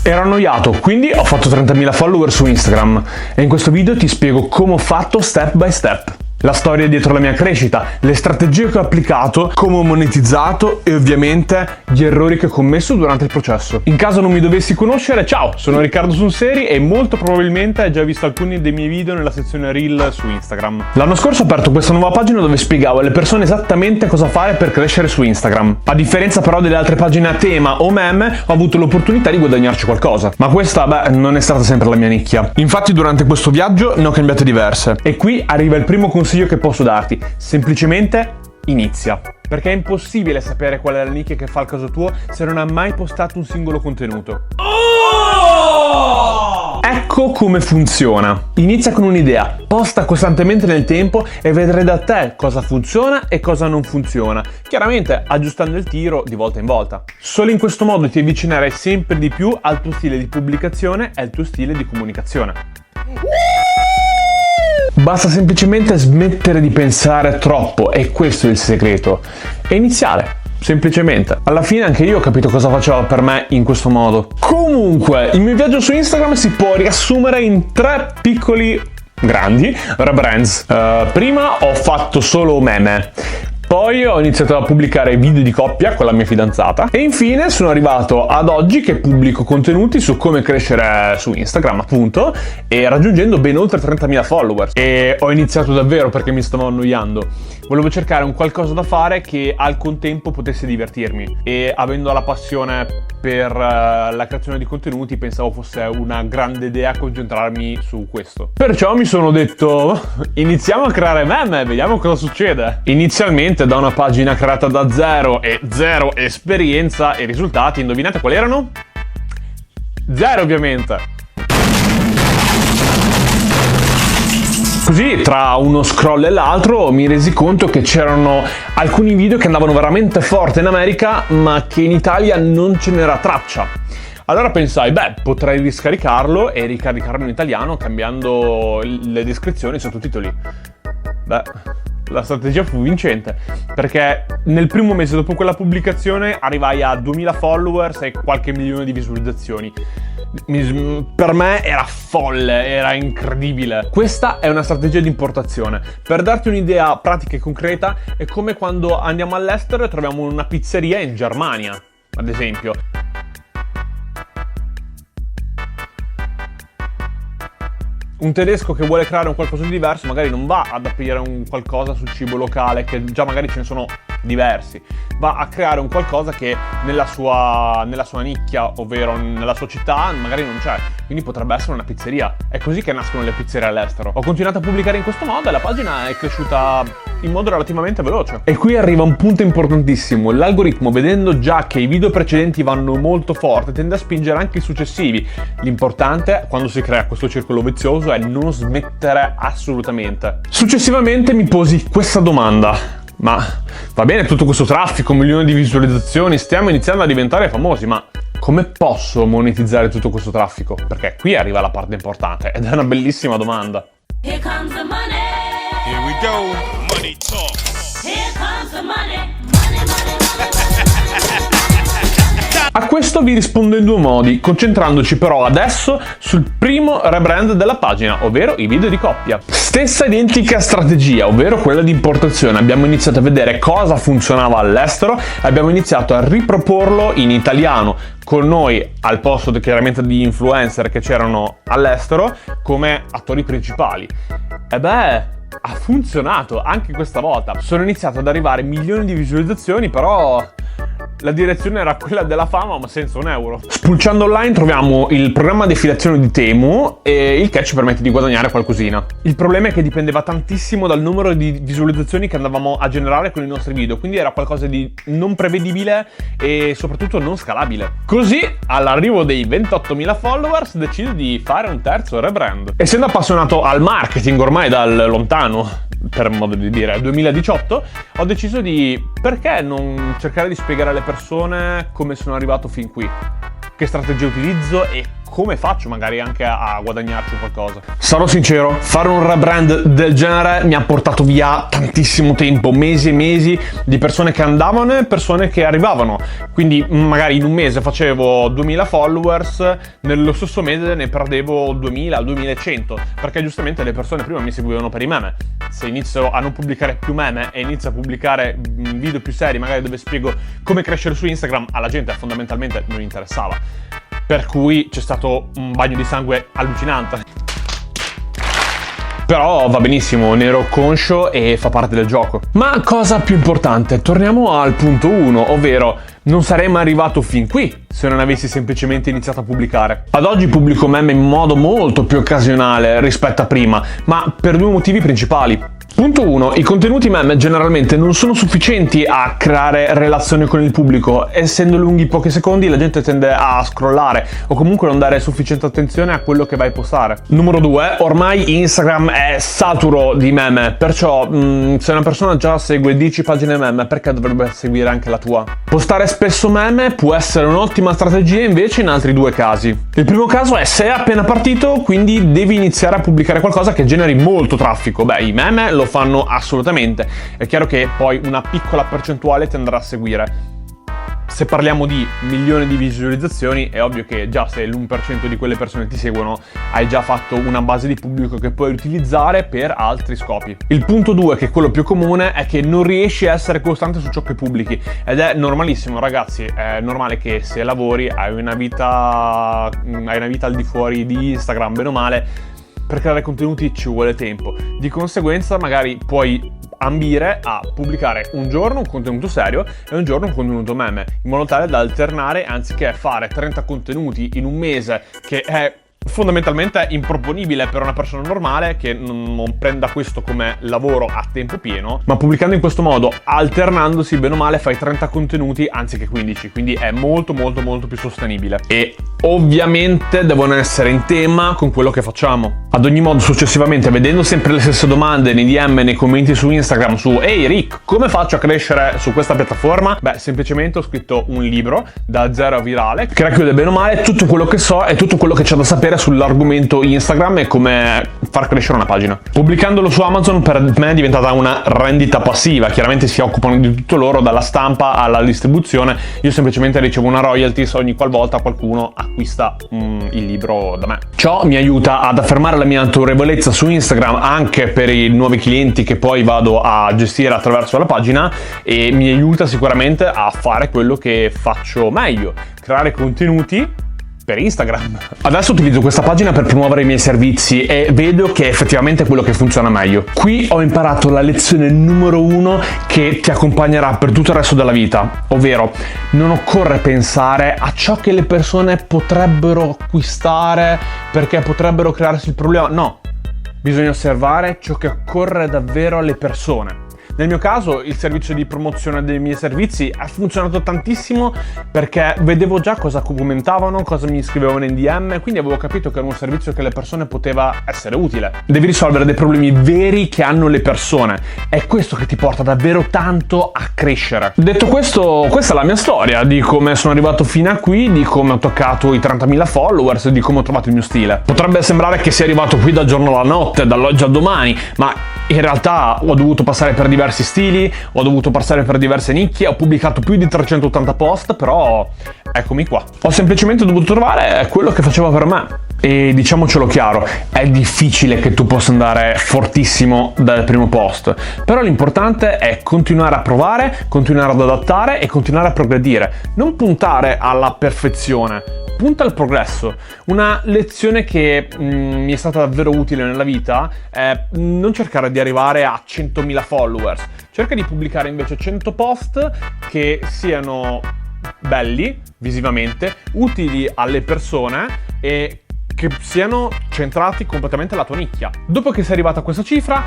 Ero annoiato, quindi ho fatto 30.000 follower su Instagram e in questo video ti spiego come ho fatto step by step. La storia dietro la mia crescita, le strategie che ho applicato, come ho monetizzato e ovviamente gli errori che ho commesso durante il processo. In caso non mi dovessi conoscere, ciao, sono Riccardo Sunseri e molto probabilmente hai già visto alcuni dei miei video nella sezione Reel su Instagram. L'anno scorso ho aperto questa nuova pagina dove spiegavo alle persone esattamente cosa fare per crescere su Instagram. A differenza però delle altre pagine a tema o meme, ho avuto l'opportunità di guadagnarci qualcosa. Ma questa, non è stata sempre la mia nicchia. Infatti durante questo viaggio ne ho cambiate diverse. E qui arriva il primo consiglio che posso darti, semplicemente inizia. Perché è impossibile sapere qual è la nicchia che fa il caso tuo se non hai mai postato un singolo contenuto. Ecco come funziona. Inizia con un'idea, posta costantemente nel tempo e vedrai da te cosa funziona e cosa non funziona, chiaramente aggiustando il tiro di volta in volta. Solo in questo modo ti avvicinerai sempre di più al tuo stile di pubblicazione e al tuo stile di comunicazione. Basta semplicemente smettere di pensare troppo, e questo è il segreto, e iniziare, semplicemente. Alla fine anche io ho capito cosa faceva per me in questo modo. Comunque, il mio viaggio su Instagram si può riassumere in 3 piccoli, grandi rebrands. Prima ho fatto solo meme. Poi ho iniziato a pubblicare video di coppia con la mia fidanzata e infine sono arrivato ad oggi che pubblico contenuti su come crescere su Instagram, appunto, e raggiungendo ben oltre 30.000 followers. E ho iniziato davvero perché mi stavo annoiando. Volevo cercare un qualcosa da fare che al contempo potesse divertirmi e avendo la passione per la creazione di contenuti pensavo fosse una grande idea concentrarmi su questo. Perciò mi sono detto iniziamo a creare meme, vediamo cosa succede. Inizialmente da una pagina creata da zero e zero esperienza, i risultati, indovinate quali erano? Zero ovviamente. Così tra uno scroll e l'altro mi resi conto che c'erano alcuni video che andavano veramente forte in America ma che in Italia non ce n'era traccia. Allora pensai, potrei riscaricarlo e ricaricarlo in italiano cambiando le descrizioni e i sottotitoli. La strategia fu vincente, perché nel primo mese dopo quella pubblicazione arrivai a 2000 followers e qualche milione di visualizzazioni. Per me era folle, era incredibile. Questa è una strategia di importazione. Per darti un'idea pratica e concreta, è come quando andiamo all'estero e troviamo una pizzeria in Germania, ad esempio. Un tedesco che vuole creare un qualcosa di diverso magari non va ad aprire un qualcosa sul cibo locale, che già magari ce ne sono diversi, va a creare un qualcosa che nella sua nicchia, ovvero nella sua città, magari non c'è, quindi potrebbe essere una pizzeria. È così che nascono le pizzerie all'estero. Ho continuato a pubblicare in questo modo e la pagina è cresciuta in modo relativamente veloce. E qui arriva un punto importantissimo: l'algoritmo, vedendo già che i video precedenti vanno molto forte, tende a spingere anche i successivi. L'importante quando si crea questo circolo vizioso è non smettere assolutamente. Successivamente mi posi questa domanda: ma va bene tutto questo traffico, milioni di visualizzazioni, stiamo iniziando a diventare famosi, ma come posso monetizzare tutto questo traffico? Perché qui arriva la parte importante ed è una bellissima domanda. Here comes the money. Here we go. Money talk. Here comes the money. Money, money, money, money. A questo vi rispondo in 2 modi, concentrandoci però adesso sul primo rebrand della pagina, ovvero i video di coppia. Stessa identica strategia, ovvero quella di importazione. Abbiamo iniziato a vedere cosa funzionava all'estero e abbiamo iniziato a riproporlo in italiano, con noi al posto chiaramente di influencer che c'erano all'estero come attori principali. Ha funzionato anche questa volta. Sono iniziato ad arrivare milioni di visualizzazioni, però la direzione era quella della fama ma senza un euro. Spulciando online troviamo il programma di affiliazione di Temu e il che ci permette di guadagnare qualcosina. Il problema è che dipendeva tantissimo dal numero di visualizzazioni che andavamo a generare con i nostri video, quindi era qualcosa di non prevedibile e soprattutto non scalabile. Così all'arrivo dei 28.000 followers decido di fare un terzo rebrand. Essendo appassionato al marketing ormai dal lontano, per modo di dire, 2018, ho deciso di perché non cercare di spiegare alle persone come sono arrivato fin qui, che strategie utilizzo e come faccio magari anche a guadagnarci qualcosa. Sarò sincero, fare un rebrand del genere mi ha portato via tantissimo tempo, mesi e mesi di persone che andavano e persone che arrivavano. Quindi magari in un mese facevo 2000 followers, nello stesso mese ne perdevo 2000, 2100, perché giustamente le persone prima mi seguivano per i meme. Se inizio a non pubblicare più meme e inizio a pubblicare video più seri, magari dove spiego come crescere su Instagram, alla gente fondamentalmente non interessava. Per cui c'è stato un bagno di sangue allucinante. Però va benissimo, ne ero conscio e fa parte del gioco. Ma cosa più importante, torniamo al punto 1, ovvero non sarei mai arrivato fin qui se non avessi semplicemente iniziato a pubblicare. Ad oggi pubblico meme in modo molto più occasionale rispetto a prima, ma per due motivi principali. Punto 1. I contenuti meme generalmente non sono sufficienti a creare relazioni con il pubblico. Essendo lunghi pochi secondi, la gente tende a scrollare o comunque non dare sufficiente attenzione a quello che vai a postare. Numero 2. Ormai Instagram è saturo di meme, perciò se una persona già segue 10 pagine meme, perché dovrebbe seguire anche la tua? Postare spesso meme può essere un'ottima strategia invece in altri due casi. Il primo caso è sei appena partito, quindi devi iniziare a pubblicare qualcosa che generi molto traffico. Beh, i meme lo fanno assolutamente. È chiaro che poi una piccola percentuale ti andrà a seguire. Se parliamo di milioni di visualizzazioni, è ovvio che già se l'1% di quelle persone ti seguono, hai già fatto una base di pubblico che puoi utilizzare per altri scopi. Il punto 2, che è quello più comune, è che non riesci a essere costante su ciò che pubblichi. Ed è normalissimo, ragazzi, è normale che se lavori hai una vita al di fuori di Instagram, bene o male. Per creare contenuti ci vuole tempo, di conseguenza magari puoi ambire a pubblicare un giorno un contenuto serio e un giorno un contenuto meme, in modo tale da alternare anziché fare 30 contenuti in un mese, che è fondamentalmente improponibile per una persona normale che non prenda questo come lavoro a tempo pieno, ma pubblicando in questo modo, alternandosi bene o male, fai 30 contenuti anziché 15, quindi è molto più sostenibile e ovviamente devono essere in tema con quello che facciamo. Ad ogni modo, successivamente, vedendo sempre le stesse domande nei DM, nei commenti su Instagram su "Ehi Rick, come faccio a crescere su questa piattaforma?" Beh, semplicemente ho scritto un libro da 0 a virale che racchiude bene o male tutto quello che so e tutto quello che c'è da sapere sull'argomento Instagram e come far crescere una pagina. Pubblicandolo su Amazon per me è diventata una rendita passiva. Chiaramente si occupano di tutto loro, dalla stampa alla distribuzione. Io semplicemente ricevo una royalties ogni qualvolta qualcuno acquista il libro da me. Ciò mi aiuta ad affermare la mia autorevolezza su Instagram anche per i nuovi clienti che poi vado a gestire attraverso la pagina, e mi aiuta sicuramente a fare quello che faccio meglio: creare contenuti per Instagram. Adesso utilizzo questa pagina per promuovere i miei servizi e vedo che è effettivamente quello che funziona meglio. Qui ho imparato la lezione numero 1 che ti accompagnerà per tutto il resto della vita, ovvero non occorre pensare a ciò che le persone potrebbero acquistare perché potrebbero crearsi il problema. No, bisogna osservare ciò che occorre davvero alle persone. Nel mio caso il servizio di promozione dei miei servizi ha funzionato tantissimo perché vedevo già cosa commentavano, cosa mi scrivevano in DM, quindi avevo capito che era un servizio che alle persone poteva essere utile. Devi risolvere dei problemi veri che hanno le persone, è questo che ti porta davvero tanto a crescere. Detto questo, questa è la mia storia di come sono arrivato fino a qui, di come ho toccato i 30.000 followers, di come ho trovato il mio stile. Potrebbe sembrare che sia arrivato qui dal giorno alla notte, dall'oggi al domani, ma in realtà ho dovuto passare per diversi stili, ho dovuto passare per diverse nicchie, ho pubblicato più di 380 post, però eccomi qua. Ho semplicemente dovuto trovare quello che faceva per me. E diciamocelo chiaro, è difficile che tu possa andare fortissimo dal primo post, però l'importante è continuare a provare, continuare ad adattare e continuare a progredire. Non puntare alla perfezione, punta al progresso. Una lezione che mi è stata davvero utile nella vita è non cercare di arrivare a 100.000 followers, cerca di pubblicare invece 100 post che siano belli visivamente, utili alle persone e che siano centrati completamente alla tua nicchia. Dopo che sei arrivata a questa cifra,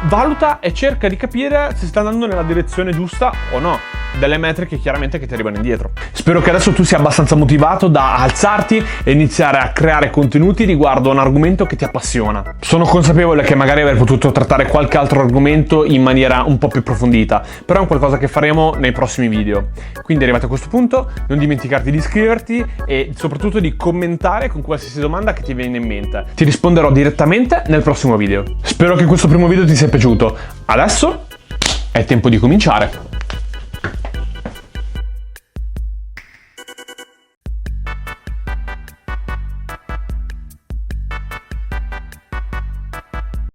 valuta e cerca di capire se sta andando nella direzione giusta o no. delle metriche chiaramente che ti arrivano indietro. Spero che adesso tu sia abbastanza motivato da alzarti e iniziare a creare contenuti riguardo a un argomento che ti appassiona. Sono consapevole che magari avrei potuto trattare qualche altro argomento in maniera un po' più approfondita, però è un qualcosa che faremo nei prossimi video. Quindi arrivato a questo punto non dimenticarti di iscriverti e soprattutto di commentare con qualsiasi domanda che ti viene in mente. Ti risponderò direttamente nel prossimo video. Spero che questo primo video ti sia piaciuto. Adesso è tempo di cominciare.